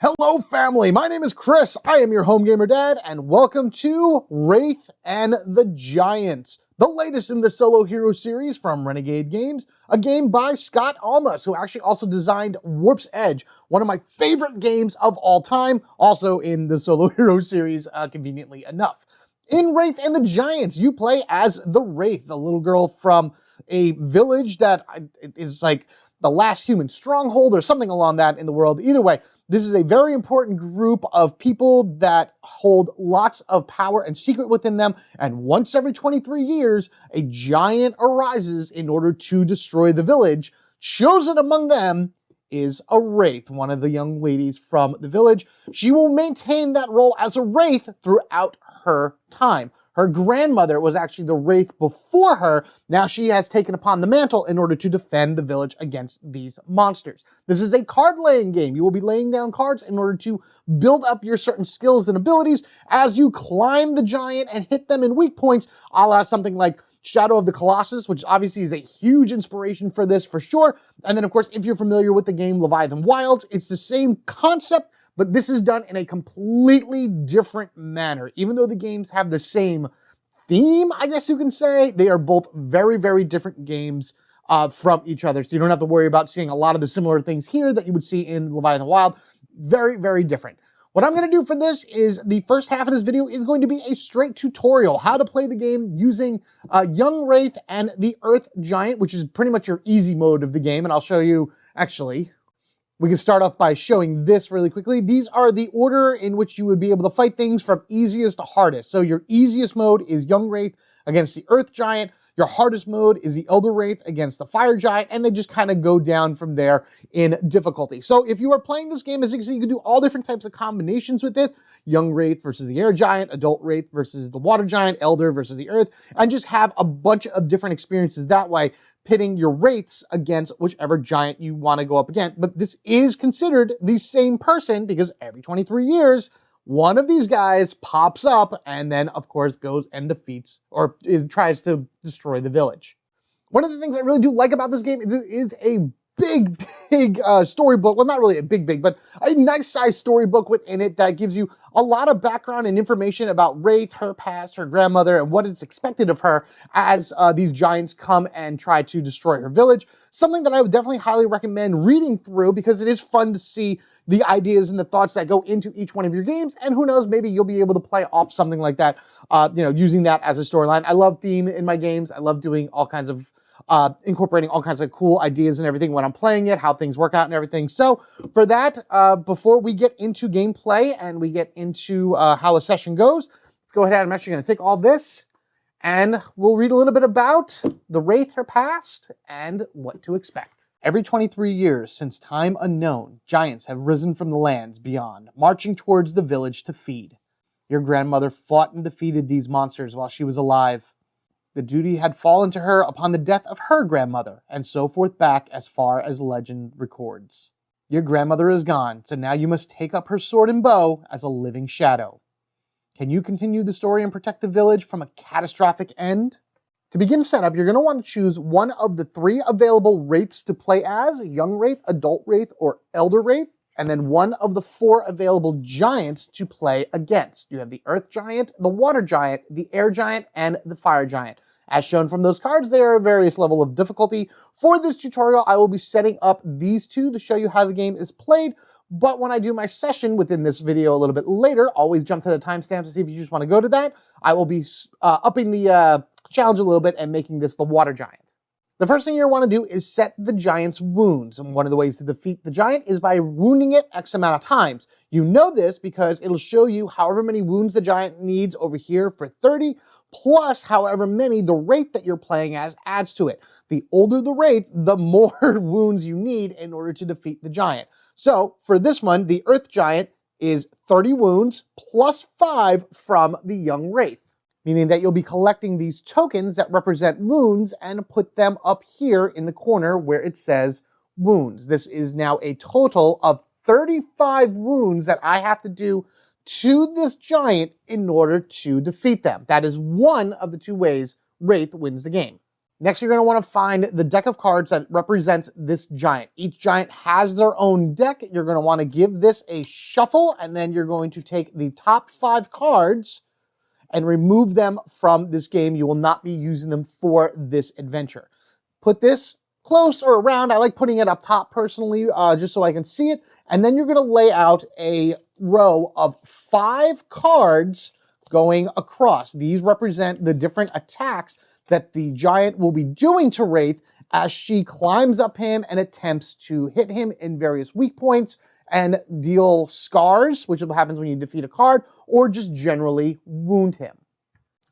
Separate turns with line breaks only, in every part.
Hello family, my name is Chris, I am your home gamer dad, and welcome to Wraith and the Giants, the latest in the solo hero series from Renegade Games, a game by Scott Almus, who actually also designed Warp's Edge, one of my favorite games of all time, also in the solo hero series, conveniently enough. In Wraith and the Giants, you play as the Wraith, the little girl from a village that is like the last human stronghold or something along that in the world. Either way, this is a very important group of people that hold lots of power and secret within them, and once every 23 years, a giant arises in order to destroy the village. Chosen among them is a Wraith, one of the young ladies from the village. She will maintain that role as a Wraith throughout her time. Her grandmother was actually the Wraith before her. Now she has taken upon the mantle in order to defend the village against these monsters. This is a card-laying game. You will be laying down cards in order to build up your certain skills and abilities as you climb the giant and hit them in weak points, a la something like Shadow of the Colossus, which obviously is a huge inspiration for this for sure. And then, of course, if you're familiar with the game Leviathan Wilds, it's the same concept, but this is done in a completely different manner. Even though the games have the same theme, I guess you can say, they are both very, very different games from each other. So you don't have to worry about seeing a lot of the similar things here that you would see in Leviathan Wild. Very, very different. What I'm going to do for this is the first half of this video is going to be a straight tutorial, how to play the game using Young Wraith and the Earth Giant, which is pretty much your easy mode of the game. And I'll show you, actually, we can start off by showing this really quickly. These are the order in which you would be able to fight things from easiest to hardest. So your easiest mode is Young Wraith against the Earth Giant. Your hardest mode is the Elder Wraith against the Fire Giant, and they just kind of go down from there in difficulty. So if you are playing this game, as you can see, you can do all different types of combinations with it. Young Wraith versus the Air Giant, Adult Wraith versus the Water Giant, Elder versus the Earth, and just have a bunch of different experiences that way, pitting your Wraiths against whichever giant you want to go up against. But this is considered the same person because every 23 years, one of these guys pops up and then, of course, goes and defeats or tries to destroy the village. One of the things I really do like about this game is a big storybook. Well, not really a big, but a nice sized storybook within it that gives you a lot of background and information about Wraith, her past, her grandmother, and what is expected of her as these giants come and try to destroy her village. Something that I would definitely highly recommend reading through because it is fun to see the ideas and the thoughts that go into each one of your games. And who knows, maybe you'll be able to play off something like that, using that as a storyline. I love theme in my games. I love doing all kinds of incorporating all kinds of cool ideas and everything when I'm playing it, how things work out and everything. So for that, before we get into gameplay and we get into how a session goes, let's go ahead. I'm actually going to take all this and we'll read a little bit about the Wraith, her past, and what to expect. Every 23 years since time unknown, giants have risen from the lands beyond, marching towards the village to feed. Your grandmother fought and defeated these monsters while she was alive. The duty had fallen to her upon the death of her grandmother, and so forth back as far as legend records. Your grandmother is gone, so now you must take up her sword and bow as a living shadow. Can you continue the story and protect the village from a catastrophic end? To begin setup, you're going to want to choose one of the 3 available Wraiths to play as, Young Wraith, Adult Wraith, or Elder Wraith, and then one of the 4 available giants to play against. You have the Earth Giant, the Water Giant, the Air Giant, and the Fire Giant. As shown from those cards, they are a various level of difficulty. For this tutorial, I will be setting up these 2 to show you how the game is played, but when I do my session within this video a little bit later, always jump to the timestamps to see if you just want to go to that. I will be upping the challenge a little bit and making this the Water Giant. The first thing you'll want to do is set the giant's wounds. And one of the ways to defeat the giant is by wounding it X amount of times. You know this because it'll show you however many wounds the giant needs over here for 30, plus however many the Wraith that you're playing as adds to it. The older the Wraith, the more wounds you need in order to defeat the giant. So for this one, the Earth Giant is 30 wounds plus 5 from the Young Wraith, meaning that you'll be collecting these tokens that represent wounds and put them up here in the corner where it says wounds. This is now a total of 35 wounds that I have to do to this giant in order to defeat them. That is one of the 2 ways Wraith wins the game. Next, you're going to want to find the deck of cards that represents this giant. Each giant has their own deck. You're going to want to give this a shuffle, and then you're going to take the top 5 cards and remove them from this game. You will not be using them for this adventure. Put this close or around. I like putting it up top personally, just so I can see it. And then you're going to lay out a row of 5 cards going across. These represent the different attacks that the giant will be doing to Wraith as she climbs up him and attempts to hit him in various weak points and deal scars, which happens when you defeat a card, or just generally wound him.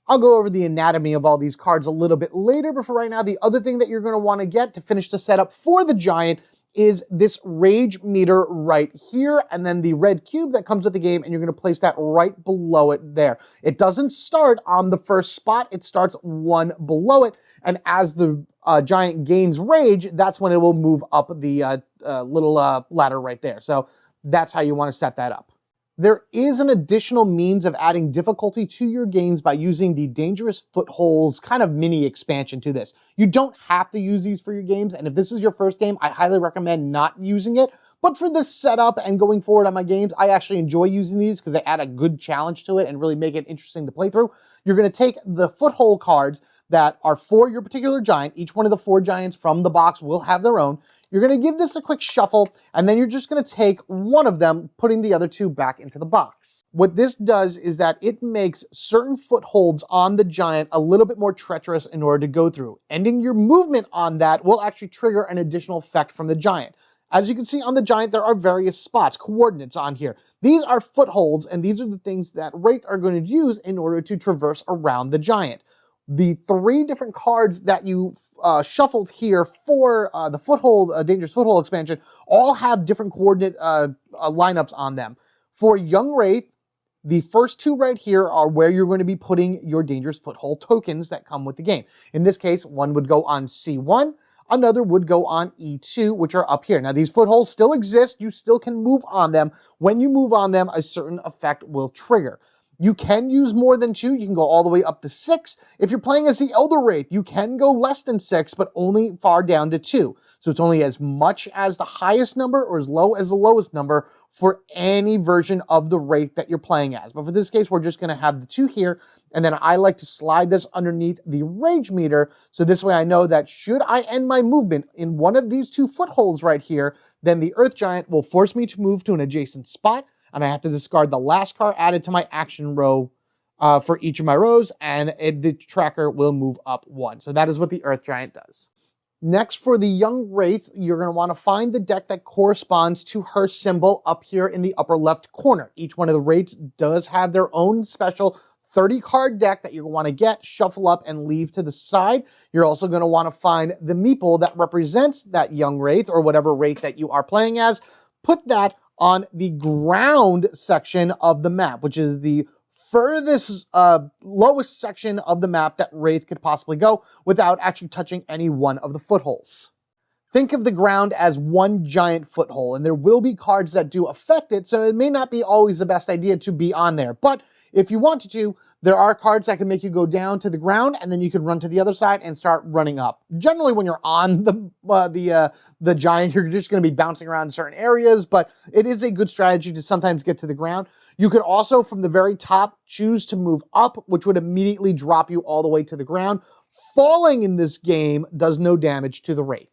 I'll go over the anatomy of all these cards a little bit later, but for right now, the other thing that you're going to want to get to finish the setup for the giant is this rage meter right here, and then the red cube that comes with the game, and you're going to place that right below it there. It doesn't start on the first spot, it starts one below it, and as the giant gains rage, that's when it will move up the little ladder right there. So that's how you want to set that up. There is an additional means of adding difficulty to your games by using the Dangerous Footholds kind of mini expansion to this. You don't have to use these for your games, and if this is your first game, I highly recommend not using it. But for this setup and going forward on my games, I actually enjoy using these because they add a good challenge to it and really make it interesting to play through. You're going to take the foothold cards that are for your particular giant. Each one of the 4 giants from the box will have their own. You're going to give this a quick shuffle, and then you're just going to take one of them, putting the other 2 back into the box. What this does is that it makes certain footholds on the giant a little bit more treacherous in order to go through. Ending your movement on that will actually trigger an additional effect from the giant. As you can see on the giant, there are various spots, coordinates on here. These are footholds, and these are the things that Wraith are going to use in order to traverse around the giant. The 3 different cards that you shuffled here for the Foothold, Dangerous Foothold expansion all have different coordinate lineups on them. For Young Wraith, the first 2 right here are where you're going to be putting your Dangerous Foothold tokens that come with the game. In this case, one would go on C1, another would go on E2, which are up here. Now, these footholds still exist. You still can move on them. When you move on them, a certain effect will trigger. You can use more than 2. You can go all the way up to 6. If you're playing as the Elder Wraith, you can go less than 6, but only far down to 2. So it's only as much as the highest number or as low as the lowest number for any version of the Wraith that you're playing as. But for this case, we're just going to have the 2 here, and then I like to slide this underneath the rage meter, so this way I know that should I end my movement in one of these 2 footholds right here, then the Earth Giant will force me to move to an adjacent spot, and I have to discard the last card added to my action row for each of my rows, and the tracker will move up 1. So that is what the Earth Giant does. Next, for the Young Wraith, you're going to want to find the deck that corresponds to her symbol up here in the upper left corner. Each one of the Wraiths does have their own special 30-card deck that you're going to want to get, shuffle up, and leave to the side. You're also going to want to find the meeple that represents that Young Wraith, or whatever Wraith that you are playing as. Put that on the ground section of the map, which is the furthest, lowest section of the map that Wraith could possibly go without actually touching any one of the footholds. Think of the ground as one giant foothold, and there will be cards that do affect it, so it may not be always the best idea to be on there. But if you wanted to, there are cards that can make you go down to the ground, and then you can run to the other side and start running up. Generally, when you're on the giant, you're just going to be bouncing around in certain areas, but it is a good strategy to sometimes get to the ground. You could also, from the very top, choose to move up, which would immediately drop you all the way to the ground. Falling in this game does no damage to the Wraith.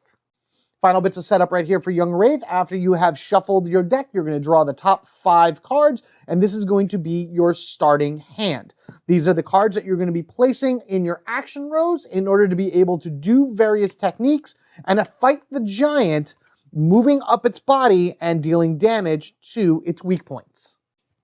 Final bits of setup right here for Young Wraith. After you have shuffled your deck, you're going to draw the top 5 cards, and this is going to be your starting hand. These are the cards that you're going to be placing in your action rows in order to be able to do various techniques and to fight the giant, moving up its body and dealing damage to its weak points.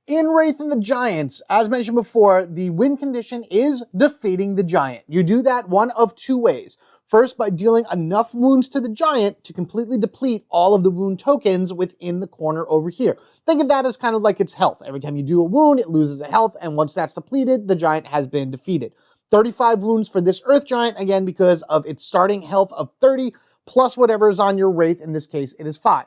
In Wraith and the Giants, as mentioned before, the win condition is defeating the giant. You do that one of 2 ways. First, by dealing enough wounds to the giant to completely deplete all of the wound tokens within the corner over here. Think of that as kind of like its health. Every time you do a wound, it loses a health, and once that's depleted, the giant has been defeated. 35 wounds for this Earth Giant, again, because of its starting health of 30, plus whatever is on your Wraith. In this case, it is 5.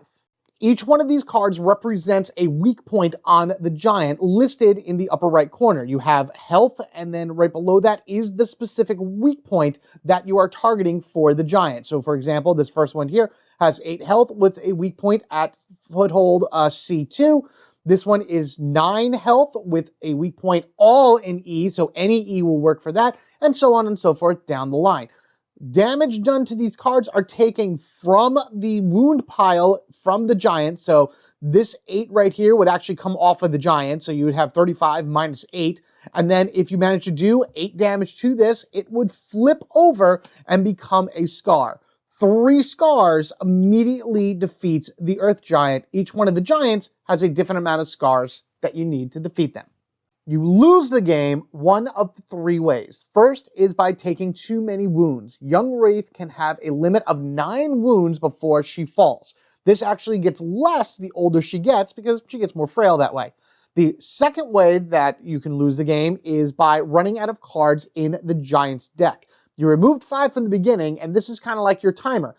Each one of these cards represents a weak point on the giant listed in the upper right corner. You have health, and then right below that is the specific weak point that you are targeting for the giant. So for example, this first one here has 8 health with a weak point at Foothold C2. This one is 9 health with a weak point all in E, so any E will work for that, and so on and so forth down the line. Damage done to these cards are taken from the wound pile from the giant. So this 8 right here would actually come off of the giant. So you would have 35 minus 8. And then if you manage to do 8 damage to this, it would flip over and become a scar. 3 scars immediately defeats the Earth Giant. Each one of the giants has a different amount of scars that you need to defeat them. You lose the game one of 3 ways. First is by taking too many wounds. Young Wraith can have a limit of 9 wounds before she falls. This actually gets less the older she gets because she gets more frail that way. The second way that you can lose the game is by running out of cards in the giant's deck. You removed 5 from the beginning, and this is kind of like your timer.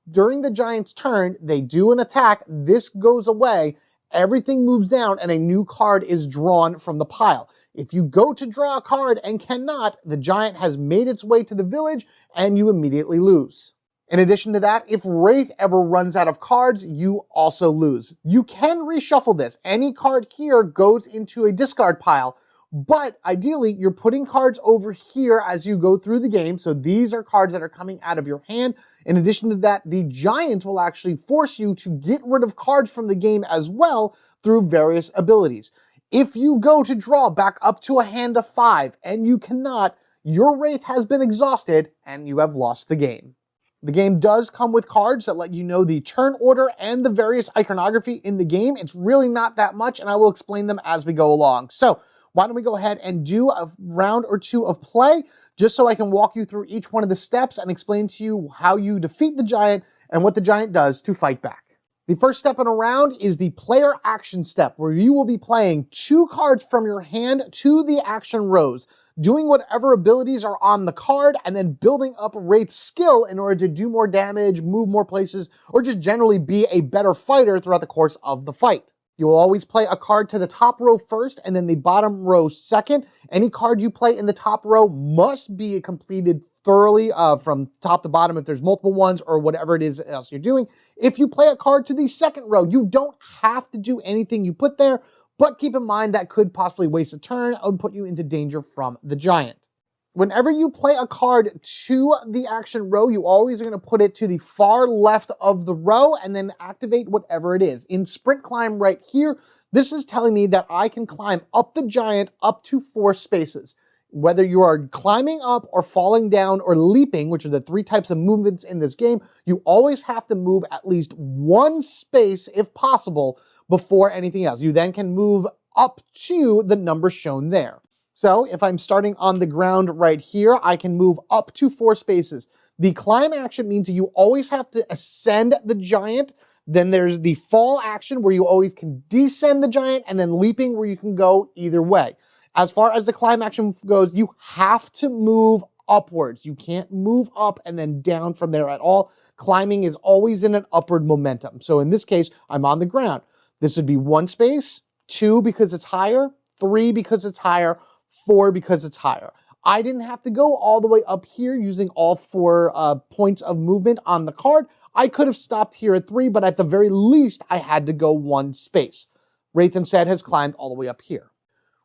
During the giant's turn, they do an attack, this goes away, everything moves down, and a new card is drawn from the pile. If you go to draw a card and cannot, the giant has made its way to the village, and you immediately lose. In addition to that, if Wraith ever runs out of cards, you also lose. You can reshuffle this. Any card here goes into a discard pile, but ideally, you're putting cards over here as you go through the game, so these are cards that are coming out of your hand. In addition to that, the giants will actually force you to get rid of cards from the game as well through various abilities. If you go to draw back up to a hand of 5 and you cannot, your Wraith has been exhausted and you have lost the game. The game does come with cards that let you know the turn order and the various iconography in the game. It's really not that much, and I will explain them as we go along. So, why don't we go ahead and do a round or 2 of play, just so I can walk you through each one of the steps and explain to you how you defeat the giant and what the giant does to fight back. The first step in a round is the player action step, where you will be playing 2 cards from your hand to the action rows, doing whatever abilities are on the card, and then building up Wraith's skill in order to do more damage, move more places, or just generally be a better fighter throughout the course of the fight. You will always play a card to the top row first and then the bottom row second. Any card you play in the top row must be completed thoroughly from top to bottom if there's multiple ones or whatever it is else you're doing. If you play a card to the second row, you don't have to do anything you put there, but keep in mind that could possibly waste a turn and put you into danger from the giant. Whenever you play a card to the action row, you always are going to put it to the far left of the row and then activate whatever it is. In Sprint Climb right here, this is telling me that I can climb up the giant up to 4 spaces. Whether you are climbing up or falling down or leaping, which are the 3 types of movements in this game, you always have to move at least 1 space, if possible, before anything else. You then can move up to the number shown there. So if I'm starting on the ground right here, I can move up to 4 spaces. The climb action means that you always have to ascend the giant. Then there's the fall action where you always can descend the giant, and then leaping where you can go either way. As far as the climb action goes, you have to move upwards. You can't move up and then down from there at all. Climbing is always in an upward momentum. So in this case, I'm on the ground. This would be 1 space, 2 because it's higher, 3 because it's higher, 4 because it's higher. I didn't have to go all the way up here using all 4 points of movement on the card. I could have stopped here at 3, but at the very least, I had to go 1 space. Wraith instead has climbed all the way up here.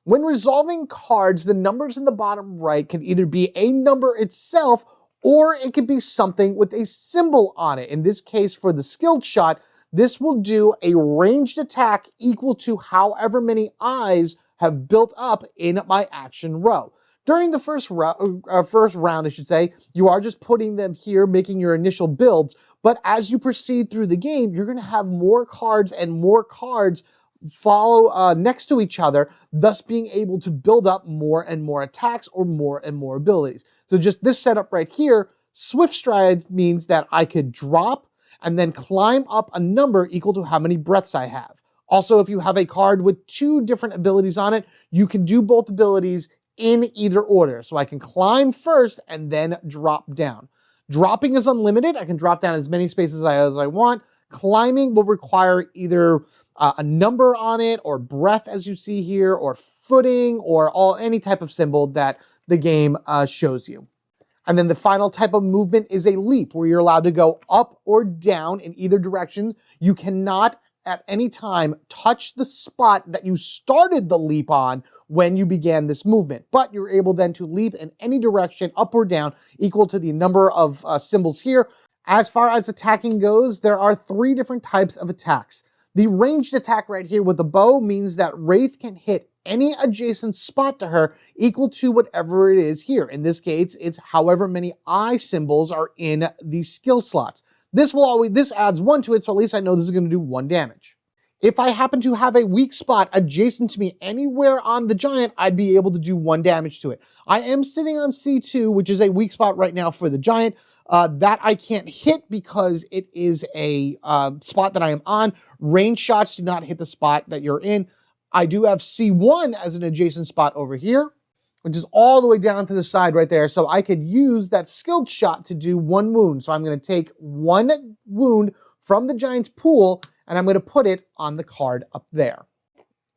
When resolving cards, the numbers in the bottom right can either be a number itself, or it could be something with a symbol on it. In this case, for the skilled shot, this will do a ranged attack equal to however many eyes have built up in my action row. During the first round, I should say, you are just putting them here, making your initial builds, but as you proceed through the game, you're going to have more cards and more cards follow next to each other, thus being able to build up more and more attacks or more and more abilities. So just this setup right here, Swift Stride means that I could drop and then climb up a number equal to how many breaths I have. Also, if you have a card with 2 different abilities on it, you can do both abilities in either order. So I can climb first and then drop down. Dropping is unlimited. I can drop down as many spaces as I want. Climbing will require either a number on it, or breath as you see here, or footing, or any type of symbol that the game shows you. And then the final type of movement is a leap, where you're allowed to go up or down in either direction. You cannot at any time touch the spot that you started the leap on when you began this movement, but you're able then to leap in any direction, up or down, equal to the number of symbols here. As far as attacking goes, there are 3 different types of attacks. The ranged attack right here with the bow means that Wraith can hit any adjacent spot to her equal to whatever it is here. In this case, it's however many eye symbols are in the skill slots. This adds 1 to it, so at least I know this is going to do 1 damage. If I happen to have a weak spot adjacent to me anywhere on the giant, I'd be able to do 1 damage to it. I am sitting on C2, which is a weak spot right now for the giant. That I can't hit because it is a spot that I am on. Range shots do not hit the spot that you're in. I do have C1 as an adjacent spot over here, which is all the way down to the side right there. So I could use that skilled shot to do 1 wound. So I'm going to take 1 wound from the giant's pool, and I'm going to put it on the card up there.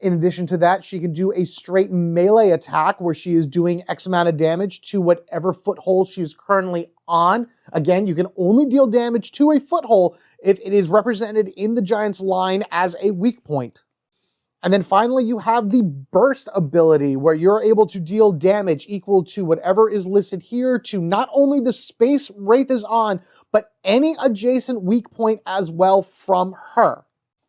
In addition to that, she can do a straight melee attack where she is doing X amount of damage to whatever foothold she is currently on. Again, you can only deal damage to a foothold if it is represented in the giant's line as a weak point. And then finally, you have the burst ability where you're able to deal damage equal to whatever is listed here to not only the space Wraith is on, but any adjacent weak point as well from her.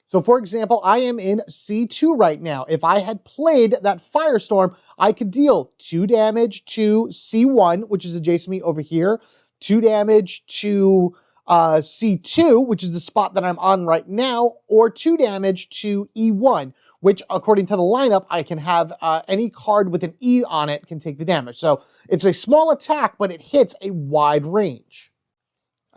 So for example, I am in C2 right now. If I had played that Firestorm, I could deal 2 damage to C1, which is adjacent to me over here, 2 damage to C2, which is the spot that I'm on right now, or 2 damage to E1, which according to the lineup, I can have any card with an E on it can take the damage. So it's a small attack, but it hits a wide range.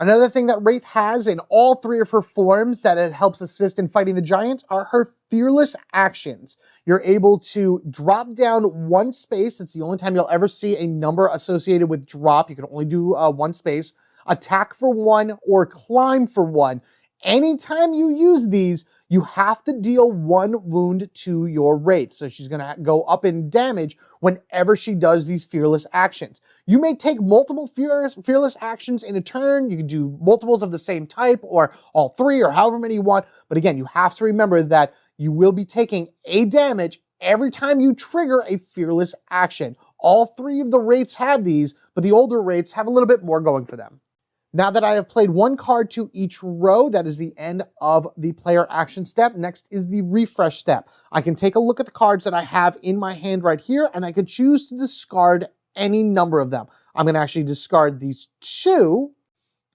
Another thing that Wraith has in all 3 of her forms that it helps assist in fighting the giant are her fearless actions. You're able to drop down 1 space. It's the only time you'll ever see a number associated with drop. You can only do 1 space. Attack for 1 or climb for 1. Anytime you use these, you have to deal 1 wound to your Wraith. So she's going to go up in damage whenever she does these fearless actions. You may take multiple fearless actions in a turn. You can do multiples of the same type or all 3 or however many you want. But again, you have to remember that you will be taking a damage every time you trigger a fearless action. All 3 of the Wraiths have these, but the older Wraiths have a little bit more going for them. Now that I have played 1 card to each row, that is the end of the player action step. Next is the refresh step. I can take a look at the cards that I have in my hand right here, and I can choose to discard any number of them. I'm going to actually discard these 2,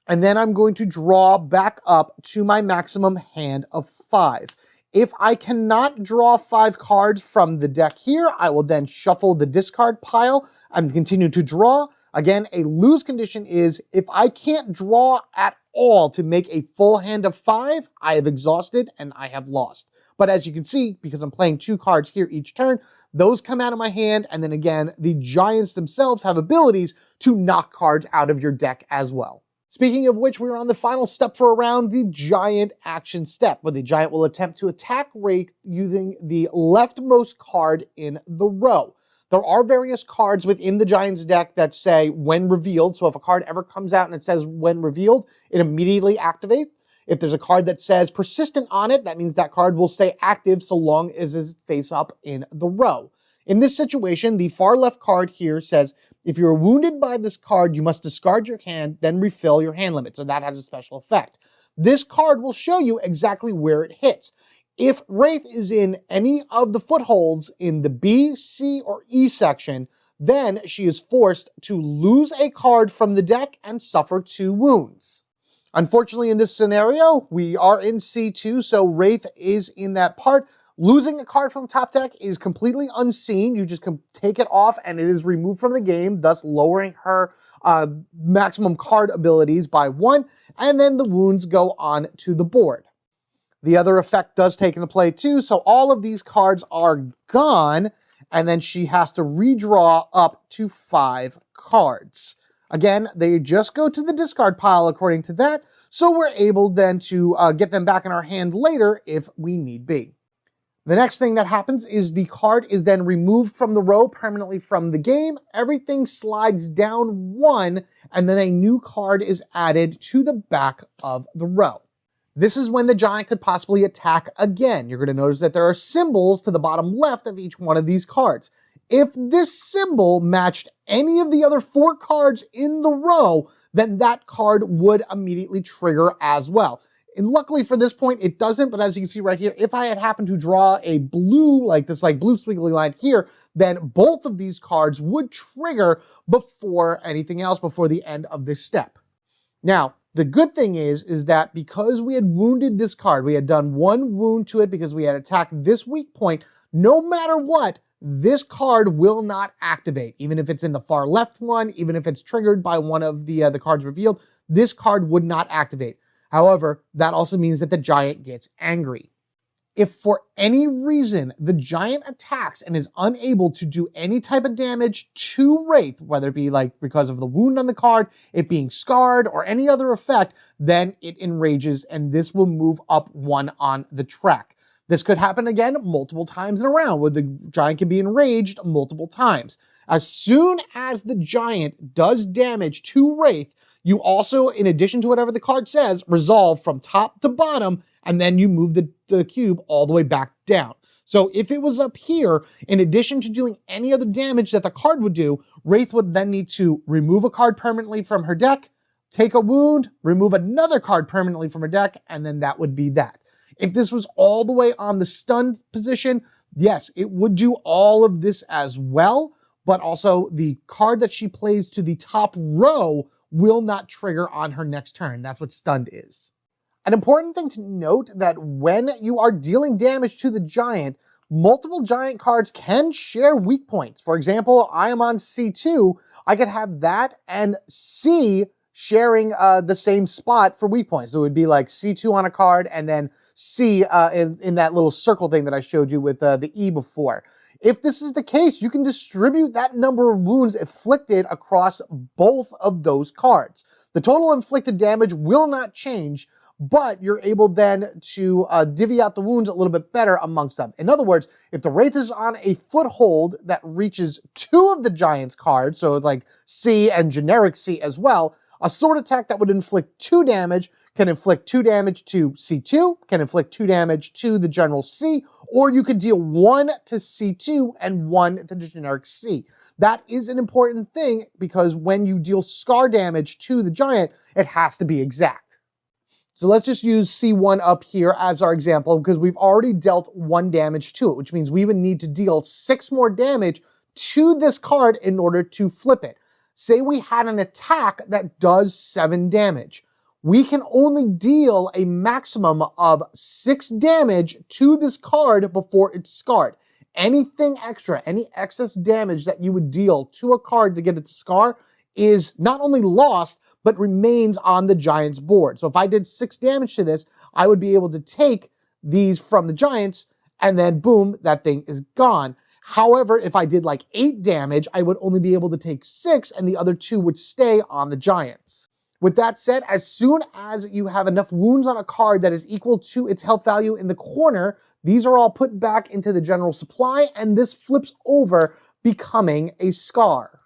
and then I'm going to draw back up to my maximum hand of 5. If I cannot draw 5 cards from the deck here, I will then shuffle the discard pile and continue to draw. Again, a lose condition is if I can't draw at all to make a full hand of 5, I have exhausted and I have lost. But as you can see, because I'm playing 2 cards here each turn, those come out of my hand. And then again, the giants themselves have abilities to knock cards out of your deck as well. Speaking of which, we're on the final step for a round, the giant action step, where the giant will attempt to attack Wraith using the leftmost card in the row. There are various cards within the giant's deck that say when revealed. So if a card ever comes out and it says when revealed, it immediately activates. If there's a card that says persistent on it, that means that card will stay active so long as it's face up in the row. In this situation, the far left card here says, if you're wounded by this card, you must discard your hand, then refill your hand limit. So that has a special effect. This card will show you exactly where it hits. If Wraith is in any of the footholds in the B, C, or E section, then she is forced to lose a card from the deck and suffer 2 wounds. Unfortunately, in this scenario, we are in C2, so Wraith is in that part. Losing a card from top deck is completely unseen. You just can take it off and it is removed from the game, thus lowering her maximum card abilities by 1, and then the wounds go on to the board. The other effect does take into play too, so all of these cards are gone, and then she has to redraw up to 5 cards. Again, they just go to the discard pile according to that, so we're able then to get them back in our hand later if we need be. The next thing that happens is the card is then removed from the row permanently from the game. Everything slides down one, and then a new card is added to the back of the row. This is when the giant could possibly attack again. You're going to notice that there are symbols to the bottom left of each one of these cards. If this symbol matched any of the other 4 cards in the row, then that card would immediately trigger as well. And luckily for this point, it doesn't, but as you can see right here, if I had happened to draw a blue, like this blue squiggly line here, then both of these cards would trigger before anything else, before the end of this step. Now, the good thing is that because we had wounded this card, we had done 1 wound to it because we had attacked this weak point, no matter what, this card will not activate. Even if it's in the far left one, even if it's triggered by one of the cards revealed, this card would not activate. However, that also means that the giant gets angry. If for any reason the giant attacks and is unable to do any type of damage to Wraith, whether it be because of the wound on the card, it being scarred, or any other effect, then it enrages and this will move up 1 on the track. This could happen again multiple times in a round where the giant can be enraged multiple times. As soon as the giant does damage to Wraith, you also, in addition to whatever the card says, resolve from top to bottom, and then you move the cube all the way back down. So if it was up here, in addition to doing any other damage that the card would do, Wraith would then need to remove a card permanently from her deck, take a wound, remove another card permanently from her deck, and then that would be that. If this was all the way on the stunned position, yes, it would do all of this as well, but also the card that she plays to the top row will not trigger on her next turn. That's what stunned is. An important thing to note that when you are dealing damage to the giant, multiple giant cards can share weak points. For example, I am on C2. I could have that and C sharing the same spot for weak points. So it would be like C2 on a card and then C in that little circle thing that I showed you with the E before. If this is the case, you can distribute that number of wounds inflicted across both of those cards. The total inflicted damage will not change, but you're able then to divvy out the wounds a little bit better amongst them. In other words, if the Wraith is on a foothold that reaches 2 of the Giant's cards, so it's like C and generic C as well, a sword attack that would inflict 2 damage can inflict 2 damage to C2, can inflict 2 damage to the general C, or you could deal 1 to C2 and 1 to the generic C. That is an important thing because when you deal scar damage to the giant, it has to be exact. So let's just use C1 up here as our example because we've already dealt 1 damage to it, which means we would need to deal 6 more damage to this card in order to flip it. Say we had an attack that does 7 damage. We can only deal a maximum of 6 damage to this card before it's scarred. Anything extra, any excess damage that you would deal to a card to get it to scar is not only lost, but remains on the giant's board. So if I did 6 damage to this, I would be able to take these from the giants, and then boom, that thing is gone. However, if I did like 8 damage, I would only be able to take 6, and the other 2 would stay on the giants. With that said, as soon as you have enough wounds on a card that is equal to its health value in the corner, these are all put back into the general supply, and this flips over, becoming a scar.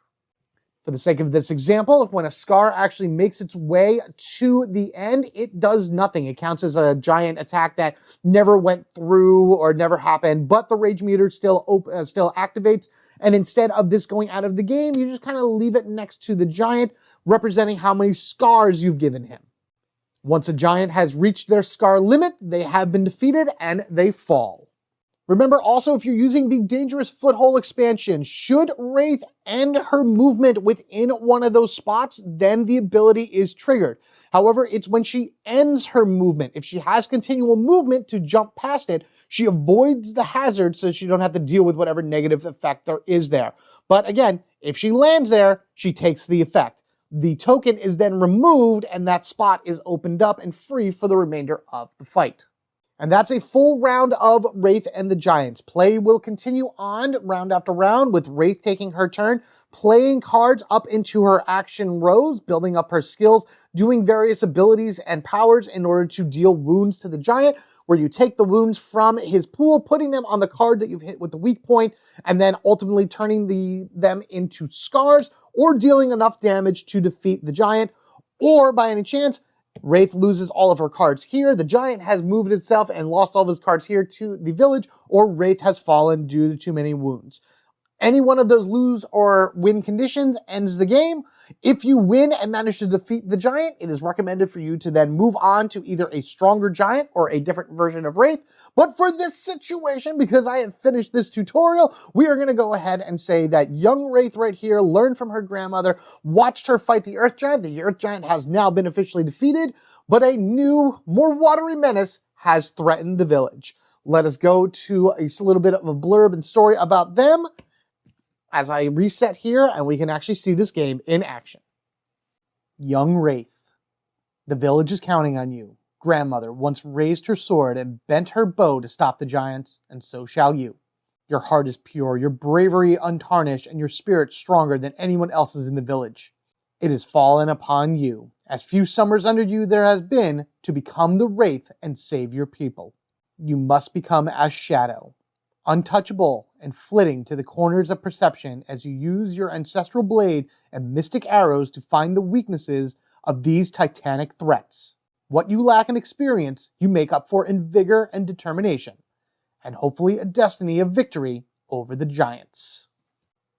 For the sake of this example, when a scar actually makes its way to the end, it does nothing. It counts as a giant attack that never went through or never happened, but the rage meter still activates. And instead of this going out of the game, you just kind of leave it next to the giant, representing how many scars you've given him. Once a giant has reached their scar limit, they have been defeated and they fall. Remember also, if you're using the Dangerous Foothold expansion, should Wraith end her movement within one of those spots, then the ability is triggered. However, it's when she ends her movement. If she has continual movement to jump past it, she avoids the hazard so she don't have to deal with whatever negative effect there is there. But again, if she lands there, she takes the effect. The token is then removed and that spot is opened up and free for the remainder of the fight. And that's a full round of Wraith and the Giants. Play will continue on round after round, with Wraith taking her turn, playing cards up into her action rows, building up her skills, doing various abilities and powers in order to deal wounds to the Giant, where you take the wounds from his pool, putting them on the card that you've hit with the weak point, and then ultimately turning them into scars, or dealing enough damage to defeat the Giant. Or, by any chance, Wraith loses all of her cards here, the Giant has moved itself and lost all of his cards here to the village, or Wraith has fallen due to too many wounds. Any one of those lose or win conditions ends the game. If you win and manage to defeat the Giant, it is recommended for you to then move on to either a stronger Giant or a different version of Wraith. But for this situation, because I have finished this tutorial, we are going to go ahead and say that young Wraith right here learned from her grandmother, watched her fight the Earth Giant. The Earth Giant has now been officially defeated, but a new, more watery menace has threatened the village. Let us go to a little bit of a blurb and story about them as I reset here, and we can actually see this game in action. Young Wraith. The village is counting on you. Grandmother once raised her sword and bent her bow to stop the giants, and so shall you. Your heart is pure, your bravery untarnished, and your spirit stronger than anyone else's in the village. It has fallen upon you, as few summers under you there has been, to become the Wraith and save your people. You must become as Shadow, untouchable and flitting to the corners of perception as you use your ancestral blade and mystic arrows to find the weaknesses of these titanic threats. What you lack in experience, you make up for in vigor and determination, and hopefully a destiny of victory over the giants.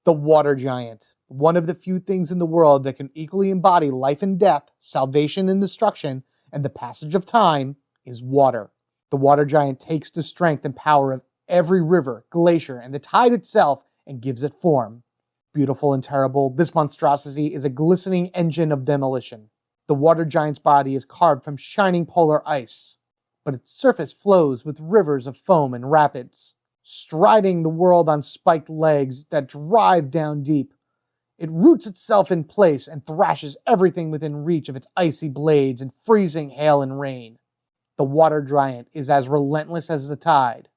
The Water Giant, one of the few things in the world that can equally embody life and death, salvation and destruction, and the passage of time, is water. The Water Giant takes the strength and power of every river, glacier, and the tide itself, and gives it form. Beautiful and terrible, this monstrosity is a glistening engine of demolition. The Water Giant's body is carved from shining polar ice, but its surface flows with rivers of foam and rapids. Striding the world on spiked legs that drive down deep, it roots itself in place and thrashes everything within reach of its icy blades and freezing hail and rain. The Water Giant is as relentless as the tide,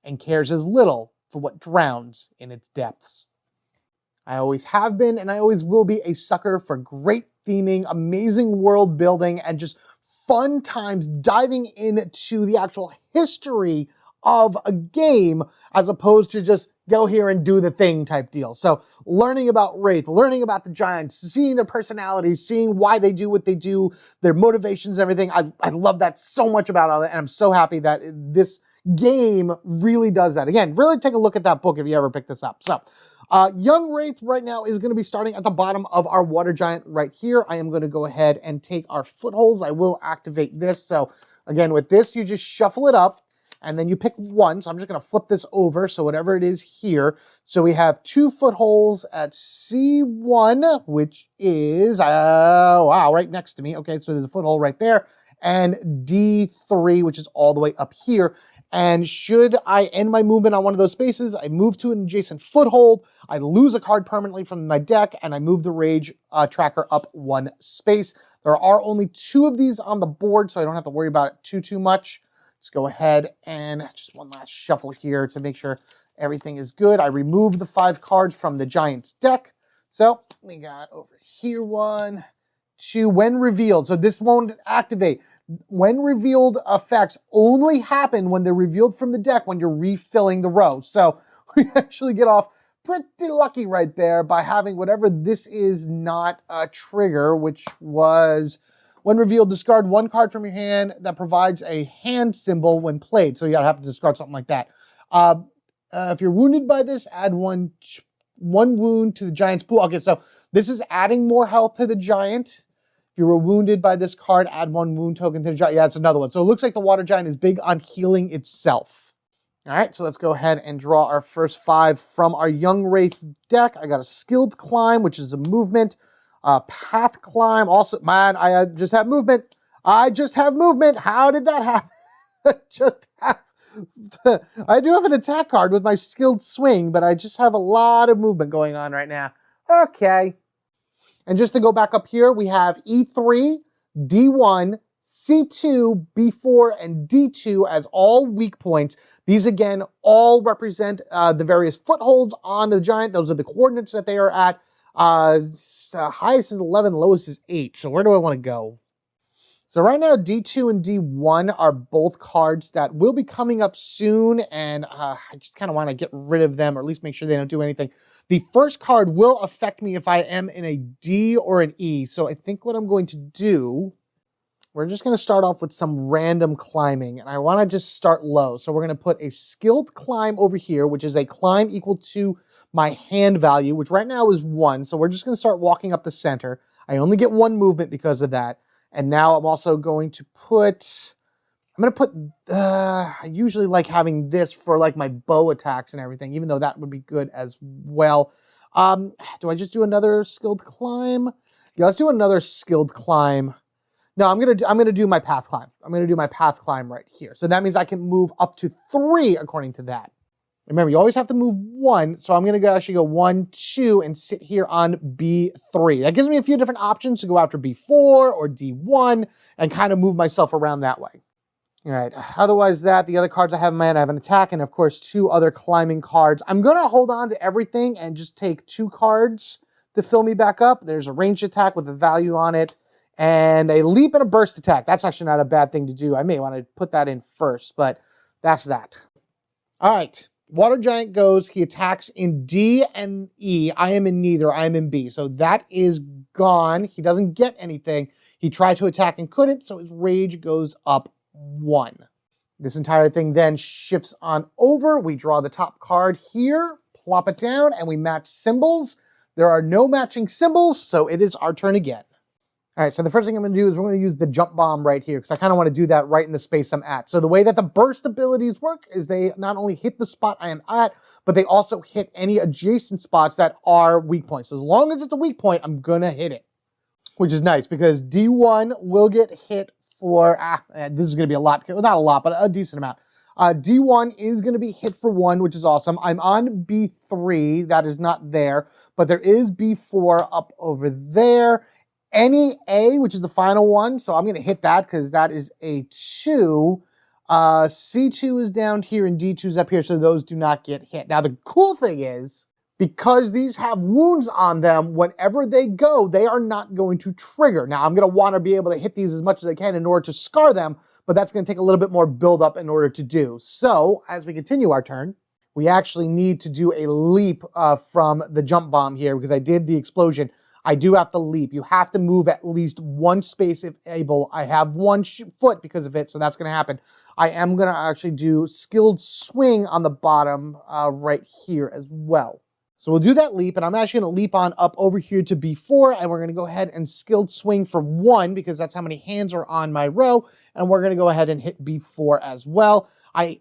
and cares as little for what drowns in its depths. I always have been, and I always will be, a sucker for great theming, amazing world building, and just fun times diving into the actual history of a game, as opposed to just go here and do the thing type deal. So learning about Wraith, learning about the Giants, seeing their personalities, seeing why they do what they do, their motivations and everything, I love that so much about all that, and I'm so happy that this game really does that. Again, really take a look at that book if you ever pick this up. So, young Wraith right now is going to be starting at the bottom of our Water Giant right here. I am going to go ahead and take our Footholds. I will activate this. So, again, with this, you just shuffle it up, and then you pick one. So I'm just going to flip this over, so whatever it is here. So we have 2 Footholds at C1, which is, wow, right next to me. Okay, so there's a foothold right there. And D3, which is all the way up here. And should I end my movement on one of those spaces, I move to an adjacent foothold, I lose a card permanently from my deck, and I move the rage tracker up 1 space. There are only 2 of these on the board, so I don't have to worry about it too much. Let's go ahead and just one last shuffle here to make sure everything is good. I remove the 5 cards from the Giant's deck. So we got over here 1, 2, when revealed. So this won't activate. When revealed effects only happen when they're revealed from the deck when you're refilling the row. So we actually get off pretty lucky right there by having whatever this is not a trigger, which was when revealed, discard 1 card from your hand that provides a hand symbol when played. So you gotta have to discard something like that. If you're wounded by this, add one wound to the Giant's pool. Okay, so this is adding more health to the Giant. If you were wounded by this card, add 1 wound token to the Giant. Yeah, it's another one. So it looks like the Water Giant is big on healing itself. All right, so let's go ahead and draw our first 5 from our Young Wraith deck. I got a Skilled Climb, which is a movement. Path Climb, also, man, I just have movement. I just have movement. How did that happen? I do have an attack card with my Skilled Swing, but I just have a lot of movement going on right now. Okay. And just to go back up here, we have E3, D1, C2, B4, and D2 as all weak points. These, again, all represent the various footholds on the giant. Those are the coordinates that they are at. Highest is 11, lowest is 8. So where do I want to go? So right now, D2 and D1 are both cards that will be coming up soon, and I just kind of want to get rid of them, or at least make sure they don't do anything. The first card will affect me if I am in a D or an E, so I think what I'm going to do, we're just going to start off with some random climbing, and I want to just start low. So we're going to put a skilled climb over here, which is a climb equal to my hand value, which right now is 1, so we're just going to start walking up the center. I only get 1 movement because of that. And now I'm also going to put, I usually like having this for like my bow attacks and everything, even though that would be good as well. Do I just do another skilled climb? Yeah, let's do another skilled climb. No, I'm gonna do my path climb. I'm gonna do my path climb right here. So that means I can move up to 3 according to that. Remember, you always have to move 1, so I'm going to actually go 1, 2, and sit here on B3. That gives me a few different options to go after B4 or D1 and kind of move myself around that way. All right, otherwise the other cards I have in my hand, I have an attack and, of course, 2 other climbing cards. I'm going to hold on to everything and just take 2 cards to fill me back up. There's a ranged attack with a value on it and a leap and a burst attack. That's actually not a bad thing to do. I may want to put that in first, but that's that. All right. Water Giant goes, he attacks in D and E. I am in neither, I am in B. So that is gone. He doesn't get anything. He tried to attack and couldn't, so his rage goes up 1. This entire thing then shifts on over. We draw the top card here, plop it down, and we match symbols. There are no matching symbols, so it is our turn again. All right, so the first thing I'm going to do is we're going to use the jump bomb right here because I kind of want to do that right in the space I'm at. So the way that the burst abilities work is they not only hit the spot I am at, but they also hit any adjacent spots that are weak points. So as long as it's a weak point, I'm going to hit it, which is nice because D1 will get hit for, this is going to be a lot, well, not a lot, but a decent amount. D1 is going to be hit for 1, which is awesome. I'm on B3, that is not there, but there is B4 up over there. Any A, which is the final one, so I'm going to hit that because that is a 2. C2 is down here and D2 is up here, so those do not get hit. Now, the cool thing is, because these have wounds on them, whenever they go, they are not going to trigger. Now, I'm going to want to be able to hit these as much as I can in order to scar them, but that's going to take a little bit more build-up in order to do. So, as we continue our turn, we actually need to do a leap from the jump bomb here because I did the explosion. I do have to leap. You have to move at least 1 space if able. I have 1 foot because of it, so that's going to happen. I am going to actually do skilled swing on the bottom right here as well. So we'll do that leap, and I'm actually going to leap on up over here to B4, and we're going to go ahead and skilled swing for 1 because that's how many hands are on my row, and we're going to go ahead and hit B4 as well. I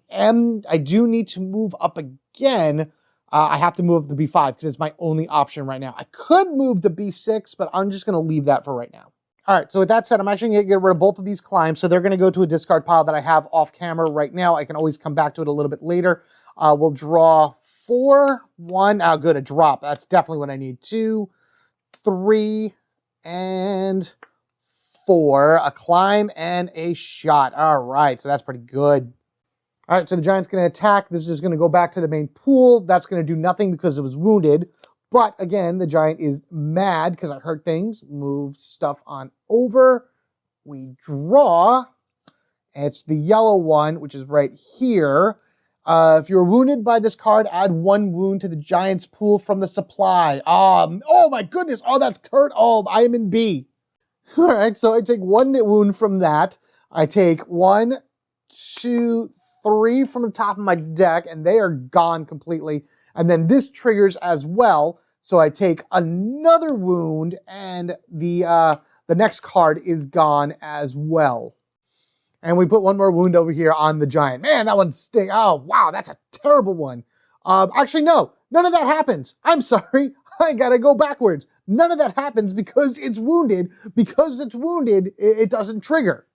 do need to move up again. I have to move to B5 because it's my only option right now. I could move to B6, but I'm just going to leave that for right now. All right, so with that said, I'm actually going to get rid of both of these climbs, so they're going to go to a discard pile that I have off camera right now. I can always come back to it a little bit later. We'll draw 4, 1, good, a drop. That's definitely what I need. 2, 3, and 4. A climb and a shot. All right, so that's pretty good. All right, so the Giant's going to attack. This is just going to go back to the main pool. That's going to do nothing because it was wounded. But again, the Giant is mad because I hurt things. Moved stuff on over. We draw. It's the yellow one, which is right here. If you're wounded by this card, add 1 wound to the Giant's pool from the supply. Oh my goodness. Oh, that's Kurt. Oh, I am in B. All right, so I take 1 wound from that. I take 1, 2, 3 from the top of my deck, and they are gone completely. And then this triggers as well, so I take another wound, and the next card is gone as well. And we put 1 more wound over here on the Giant. Man, that one sting. Oh, wow, that's a terrible one. Actually, no, none of that happens. I'm sorry, I gotta go backwards. None of that happens because it's wounded. Because it's wounded, it doesn't trigger.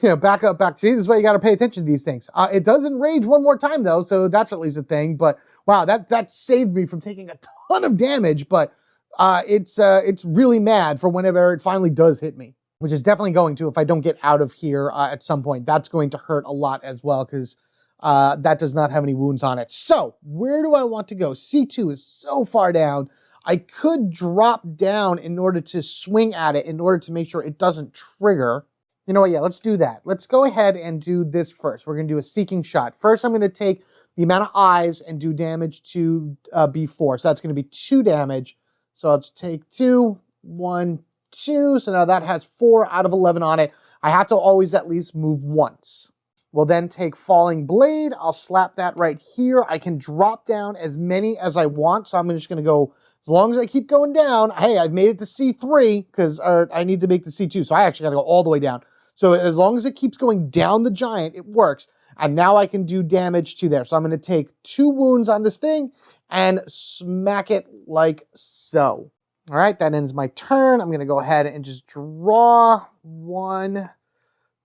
Yeah, back up. See, this is why you got to pay attention to these things. It does enrage 1 more time, though, so that's at least a thing. But, wow, that saved me from taking a ton of damage, but it's really mad for whenever it finally does hit me. which is definitely going to, if I don't get out of here at some point, that's going to hurt a lot as well, because that does not have any wounds on it. So where do I want to go? C2 is so far down. I could drop down in order to swing at it, in order to make sure it doesn't trigger. You know what, yeah, let's do that. Let's go ahead and do this first. We're gonna do a seeking shot. First, I'm gonna take the amount of eyes and do damage to B4. So that's gonna be 2 damage. So let's take 2, 1, 2. So now that has 4 out of 11 on it. I have to always at least move once. We'll then take Falling Blade. I'll slap that right here. I can drop down as many as I want. So I'm just gonna go, as long as I keep going down. Hey, I've made it to C3 because I need to make the C2. So I actually gotta go all the way down. So as long as it keeps going down the giant, it works. And now I can do damage to there. So I'm going to take 2 wounds on this thing and smack it like so. All right, that ends my turn. I'm going to go ahead and just draw 1,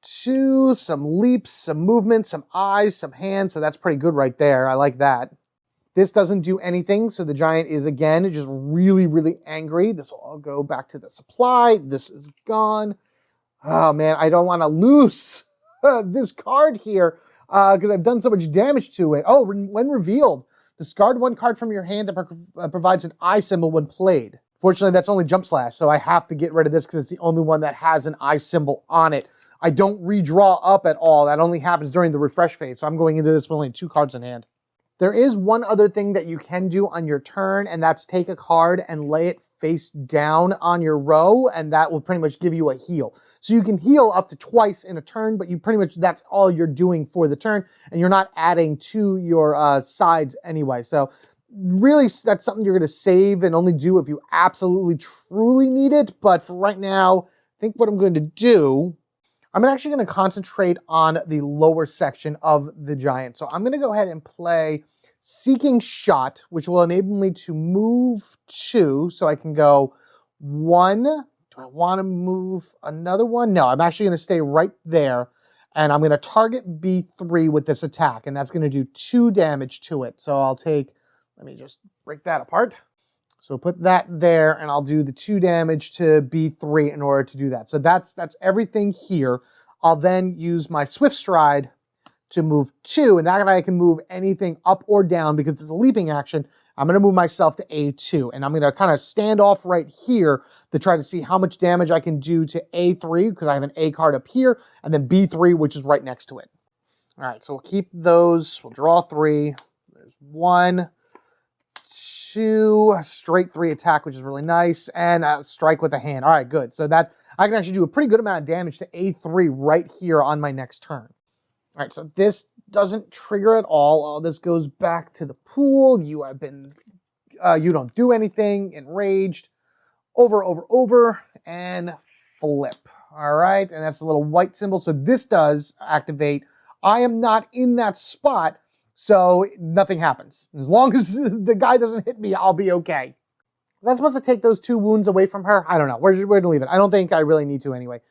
2, some leaps, some movement, some eyes, some hands. So that's pretty good right there. I like that. This doesn't do anything. So the giant is, again, just really, really angry. This will all go back to the supply. This is gone. Oh man, I don't want to lose this card here because I've done so much damage to it. Oh, when revealed, discard 1 card from your hand that provides an eye symbol when played. Fortunately, that's only Jump Slash, so I have to get rid of this because it's the only one that has an eye symbol on it. I don't redraw up at all. That only happens during the refresh phase, so I'm going into this with only 2 cards in hand. There is one other thing that you can do on your turn, and that's take a card and lay it face down on your row, and that will pretty much give you a heal. So you can heal up to twice in a turn, but you pretty much, that's all you're doing for the turn, and you're not adding to your sides anyway. So really, that's something you're going to save and only do if you absolutely, truly need it. But for right now, I think what I'm going to do, I'm actually going to concentrate on the lower section of the giant. So I'm going to go ahead and play Seeking Shot, which will enable me to move 2. So I can go 1. Do I want to move another one? No, I'm actually going to stay right there. And I'm going to target B3 with this attack. And that's going to do 2 damage to it. So I'll take, let me just break that apart. So put that there, and I'll do the 2 damage to B3 in order to do that. So that's everything here. I'll then use my Swift Stride to move 2, and that I can move anything up or down because it's a leaping action. I'm going to move myself to A2, and I'm going to kind of stand off right here to try to see how much damage I can do to A3 because I have an A card up here, and then B3, which is right next to it. All right, so we'll keep those. We'll draw 3. There's 1. 2, straight 3 attack, which is really nice, and strike with a hand. All right, good. So that I can actually do a pretty good amount of damage to A3 right here on my next turn. All right, so this doesn't trigger at all. All this goes back to the pool. You have been, you don't do anything. Enraged, over, and flip. All right, and that's a little white symbol. So this does activate. I am not in that spot, so nothing happens. As long as the guy doesn't hit me, I'll be okay. Was I supposed to take those 2 wounds away from her? I don't know. We're going to leave it. I don't think I really need to anyway.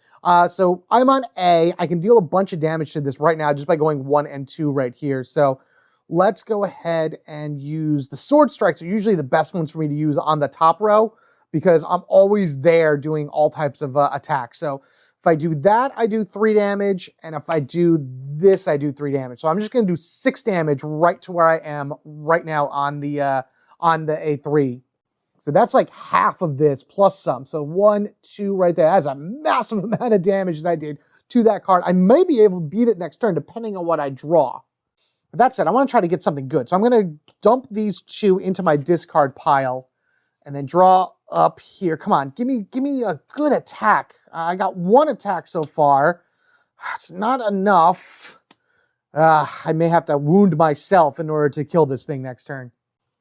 So I'm on A. I can deal a bunch of damage to this right now just by going 1 and 2 right here. So let's go ahead and use the sword strikes. Are usually the best ones for me to use on the top row because I'm always there doing all types of attacks. So if I do that, I do 3 damage. And if I do this, I do 3 damage. So I'm just going to do 6 damage right to where I am right now on the A3. So that's like half of this plus some. So 1, 2 right there. That's a massive amount of damage that I did to that card. I may be able to beat it next turn depending on what I draw. But that said, I want to try to get something good. So I'm going to dump these 2 into my discard pile and then draw up here. Come on, give me a good attack. I got 1 attack so far. It's not enough. I may have to wound myself in order to kill this thing next turn.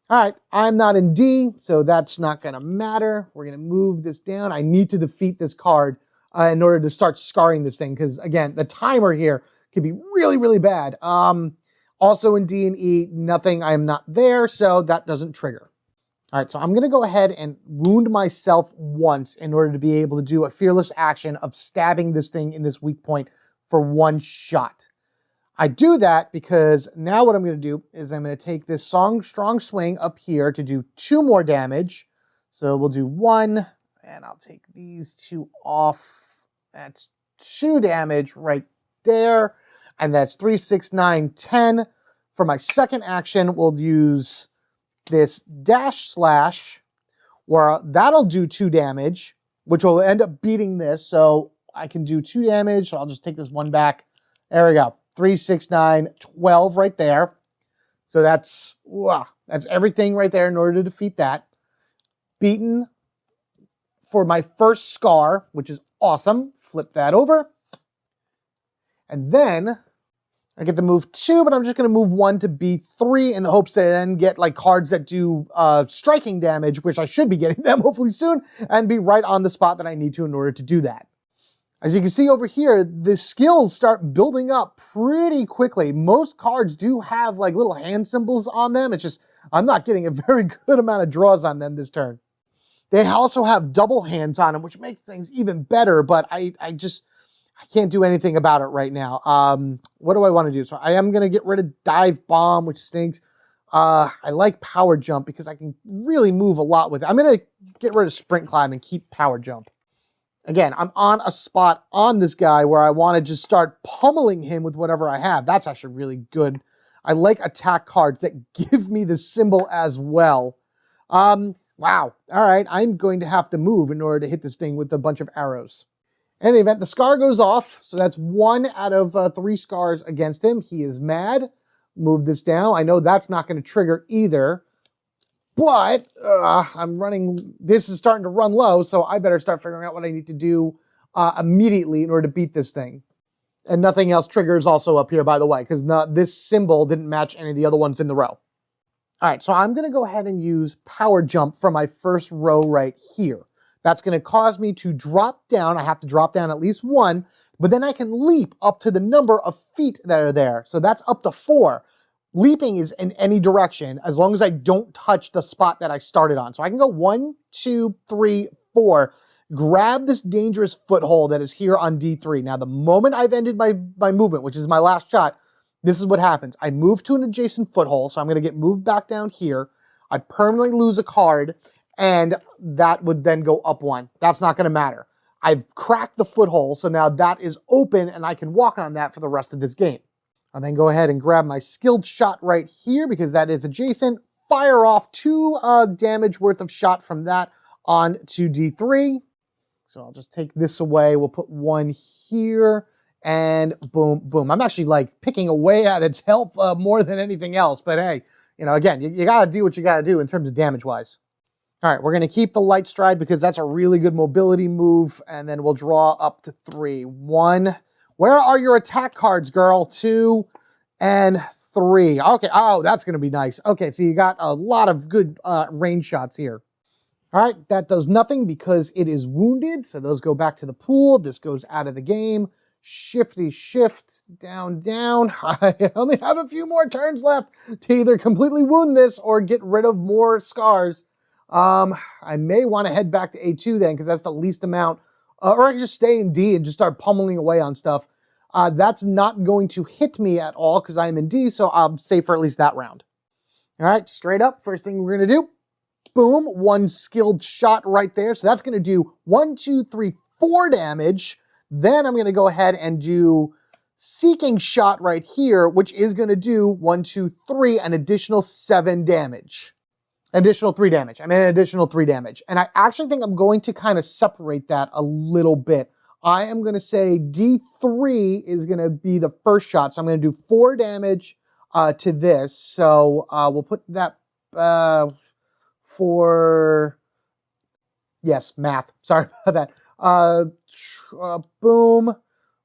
All right, I'm not in D, so that's not going to matter. We're going to move this down. I need to defeat this card in order to start scarring this thing because, again, the timer here could be really, really bad. Also in D and E, nothing. I am not there, so that doesn't trigger. All right, so I'm going to go ahead and wound myself once in order to be able to do a fearless action of stabbing this thing in this weak point for 1 shot. I do that because now what I'm going to do is I'm going to take this strong swing up here to do 2 more damage. So we'll do 1, and I'll take these 2 off That's 2 damage right there. And that's 3, 6, 9, 10. For my second action, we'll use this dash slash, where that'll do 2 damage, which will end up beating this. So I can do 2 damage. So I'll just take this one back. There we go. 3, 6, 9, 12 right there. So that's everything right there in order to defeat that. Beaten for my first scar, which is awesome. Flip that over. And then I get to move 2, but I'm just going to move 1 to B3 in the hopes to then get like cards that do striking damage, which I should be getting them hopefully soon, and be right on the spot that I need to in order to do that. As you can see over here, the skills start building up pretty quickly. Most cards do have like little hand symbols on them. It's just, I'm not getting a very good amount of draws on them this turn. They also have double hands on them, which makes things even better, but I can't do anything about it right now. What do I want to do? So I am going to get rid of Dive Bomb, which stinks. I like Power Jump because I can really move a lot with it. I'm going to get rid of Sprint Climb and keep Power Jump. Again, I'm on a spot on this guy where I want to just start pummeling him with whatever I have. That's actually really good. I like attack cards that give me the symbol as well. Wow. All right. I'm going to have to move in order to hit this thing with a bunch of arrows. In any event, the scar goes off. So that's 1 out of 3 scars against him. He is mad. Move this down. I know that's not going to trigger either. But I'm running, this is starting to run low, so I better start figuring out what I need to do immediately in order to beat this thing. And nothing else triggers also up here, by the way, because this symbol didn't match any of the other ones in the row. All right, so I'm going to go ahead and use Power Jump for my first row right here. That's going to cause me to drop down. I have to drop down at least 1, but then I can leap up to the number of feet that are there. So that's up to 4. Leaping is in any direction as long as I don't touch the spot that I started on. So I can go 1, 2, 3, 4, grab this dangerous foothold that is here on D3. Now, the moment I've ended my movement, which is my last shot, this is what happens. I move to an adjacent foothold, so I'm going to get moved back down here. I permanently lose a card, and that would then go up 1. That's not going to matter. I've cracked the foothold, so now that is open, and I can walk on that for the rest of this game. I'll then go ahead and grab my skilled shot right here because that is adjacent. Fire off 2 damage worth of shot from that on to D3. So I'll just take this away. We'll put 1 here and boom, boom. I'm actually like picking away at its health more than anything else. But hey, you know, again, you got to do what you got to do in terms of damage wise. All right, we're going to keep the light stride because that's a really good mobility move. And then we'll draw up to 3. 1. Where are your attack cards, girl? 2 and 3. Okay. Oh, that's going to be nice. Okay, so you got a lot of good range shots here. All right, that does nothing because it is wounded. So those go back to the pool. This goes out of the game. Shifty shift, down, down. I only have a few more turns left to either completely wound this or get rid of more scars. I may want to head back to A2 then because that's the least amount. Or I can just stay in D and just start pummeling away on stuff. That's not going to hit me at all because I'm in D, so I'm safe for at least that round. All right, straight up, first thing we're going to do. Boom, 1 skilled shot right there. So that's going to do 1, 2, 3, 4 damage. Then I'm going to go ahead and do Seeking Shot right here, which is going to do 1, 2, 3, an additional 7 damage. Additional 3 damage. I mean, an additional 3 damage. And I actually think I'm going to kind of separate that a little bit. I am going to say D3 is going to be the first shot. So I'm going to do 4 damage to this. So we'll put that for... Yes, math. Sorry about that. Boom.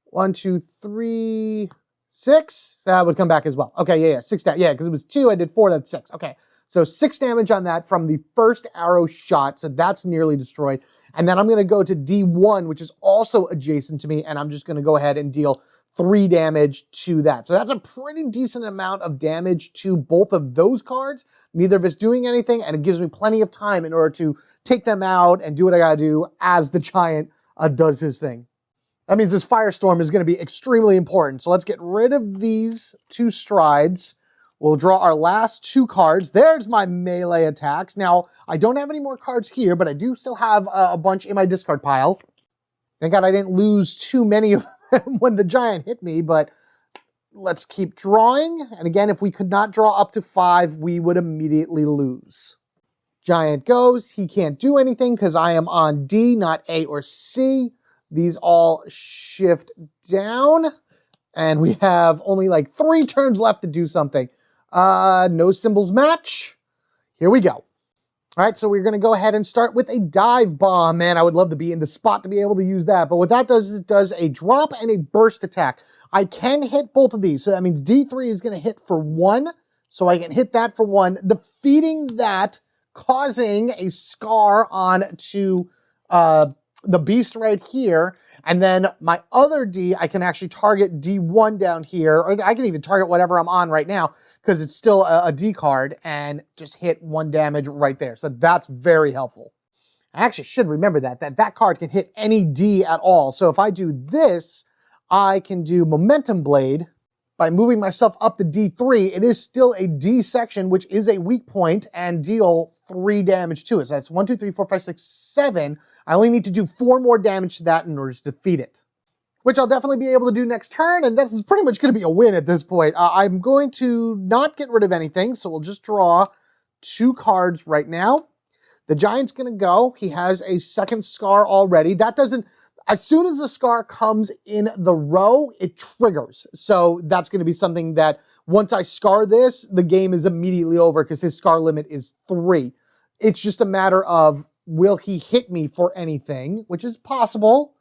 1, 2, 3, 6. That would come back as well. Okay, yeah. 6 damage. Yeah, because it was 2. I did 4. That's 6. Okay. So 6 damage on that from the first arrow shot. So that's nearly destroyed. And then I'm going to go to D1, which is also adjacent to me. And I'm just going to go ahead and deal 3 damage to that. So that's a pretty decent amount of damage to both of those cards. Neither of us doing anything. And it gives me plenty of time in order to take them out and do what I got to do as the giant does his thing. That means this firestorm is going to be extremely important. So let's get rid of these 2 strides. We'll draw our last 2 cards. There's my melee attacks. Now, I don't have any more cards here, but I do still have a bunch in my discard pile. Thank God I didn't lose too many of them when the giant hit me, but let's keep drawing. And again, if we could not draw up to 5, we would immediately lose. Giant goes. He can't do anything because I am on D, not A or C. These all shift down. And we have only like 3 turns left to do something. No symbols match. Here we go. All right, so we're going to go ahead and start with a dive bomb. Man, I would love to be in the spot to be able to use that. But what that does is it does a drop and a burst attack. I can hit both of these. So that means D3 is going to hit for 1. So I can hit that for 1, defeating that, causing a scar onto the beast right here. And then my other D, I can actually target D1 down here. Or I can even target whatever I'm on right now because it's still a D card and just hit 1 damage right there. So that's very helpful. I actually should remember that card can hit any D at all. So if I do this, I can do Momentum Blade. By moving myself up to D3, it is still a D section, which is a weak point, and deal 3 damage to it. So that's 1, 2, 3, 4, 5, 6, 7. I only need to do 4 more damage to that in order to defeat it, which I'll definitely be able to do next turn, and this is pretty much going to be a win at this point. I'm going to not get rid of anything, so we'll just draw 2 cards right now. The Giant's going to go. He has a second scar already. That doesn't... As soon as the scar comes in the row, it triggers. So that's going to be something that once I scar this, the game is immediately over because his scar limit is 3. It's just a matter of, will he hit me for anything, which is possible,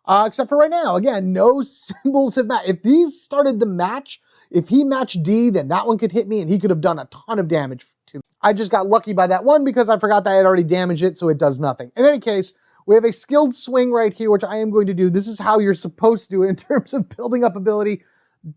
except for right now. Again, no symbols have matched. If these started to match, if he matched D, then that one could hit me and he could have done a ton of damage to me. I just got lucky by that one because I forgot that I had already damaged it, so it does nothing. In any case, we have a skilled swing right here, which I am going to do. This is how you're supposed to do it in terms of building up ability.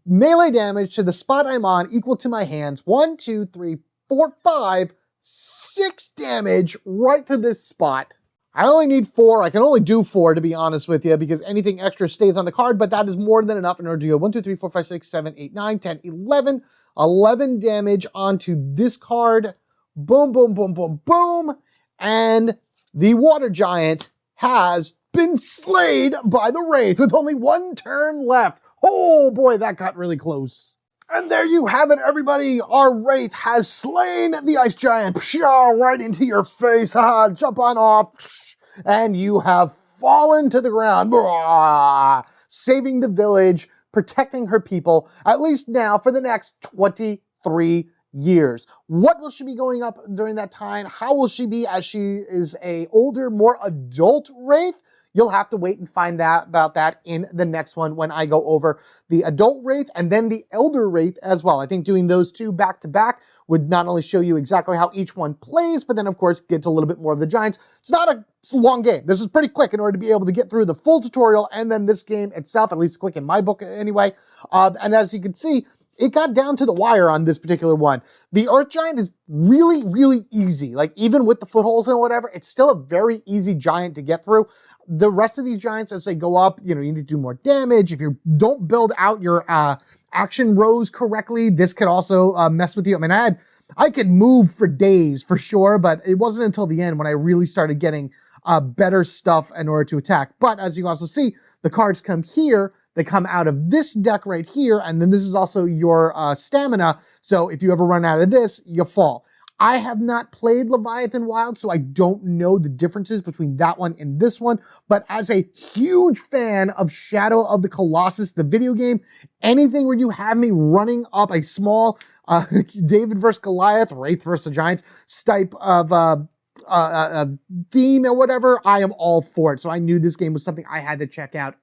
Melee damage to the spot I'm on equal to my hands. 1, 2, 3, 4, 5, 6 damage right to this spot. I only need 4. I can only do 4, to be honest with you, because anything extra stays on the card, but that is more than enough in order to go 1, 2, 3, 4, 5, 6, 7, 8, 9, 10, 11. 11 damage onto this card. Boom, boom, boom, boom, boom. And the water giant has been slayed by the Wraith with only 1 turn left. Oh boy, that got really close. And there you have it, everybody. Our Wraith has slain the Ice Giant. Pshaw, right into your face. Ha, jump on off. And you have fallen to the ground. Blah, saving the village, protecting her people, at least now for the next 23 years. What will she be going up during that time? How will she be as she is a older, more adult Wraith? You'll have to wait and find out about that in the next one when I go over the adult Wraith and then the elder Wraith as well. I think doing those 2 back to back would not only show you exactly how each one plays, but then of course gets a little bit more of the Giants. It's not a long game. This is pretty quick in order to be able to get through the full tutorial and then this game itself, at least quick in my book anyway. And as you can see, it got down to the wire on this particular one. The Earth Giant is really, really easy. Like, even with the footholds and whatever, it's still a very easy giant to get through. The rest of these giants, as they go up, you need to do more damage. If you don't build out your action rows correctly, this could also mess with you. I mean, I could move for days for sure, but it wasn't until the end when I really started getting better stuff in order to attack. But as you can also see, the cards come here. They come out of this deck right here, and then this is also your stamina, so if you ever run out of this, you fall. I have not played Leviathan Wild, so I don't know the differences between that one and this one, but as a huge fan of Shadow of the Colossus, the video game, anything where you have me running up a small David versus Goliath, Wraith versus the Giants type of theme or whatever, I am all for it. So I knew this game was something I had to check out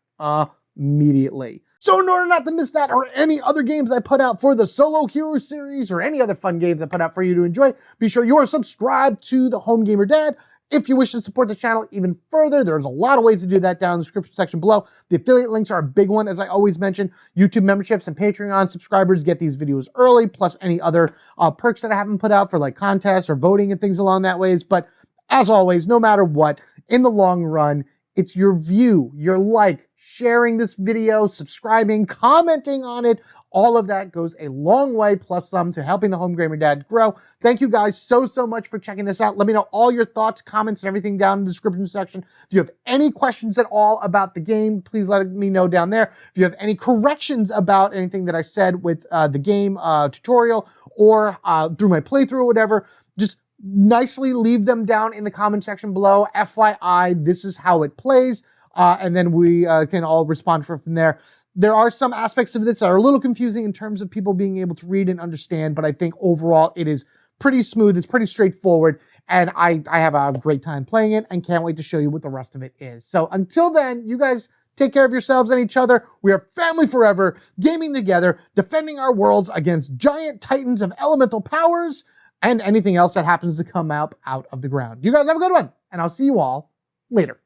immediately. So in order not to miss that or any other games I put out for the Solo Hero series or any other fun games I put out for you to enjoy, be sure you are subscribed to the Home Gamer Dad. If you wish to support the channel even further, there's a lot of ways to do that down in the description section below. The affiliate links are a big one, as I always mention. YouTube memberships and Patreon subscribers get these videos early, plus any other perks that I haven't put out for like contests or voting and things along that ways. But as always, no matter what, in the long run, it's your view, your like, sharing this video, subscribing, commenting on it. All of that goes a long way, plus some, to helping the Home Gamer Dad grow. Thank you guys so much for checking this out. Let me know all your thoughts, comments, and everything down in the description section. If you have any questions at all about the game, please let me know down there. If you have any corrections about anything that I said with the game tutorial or through my playthrough or whatever, just nicely leave them down in the comment section below. FYI, this is how it plays. And then we can all respond from there. There are some aspects of this that are a little confusing in terms of people being able to read and understand, but I think overall it is pretty smooth. It's pretty straightforward, and I have a great time playing it and can't wait to show you what the rest of it is. So until then, you guys take care of yourselves and each other. We are family forever, gaming together, defending our worlds against giant titans of elemental powers and anything else that happens to come out of the ground. You guys have a good one, and I'll see you all later.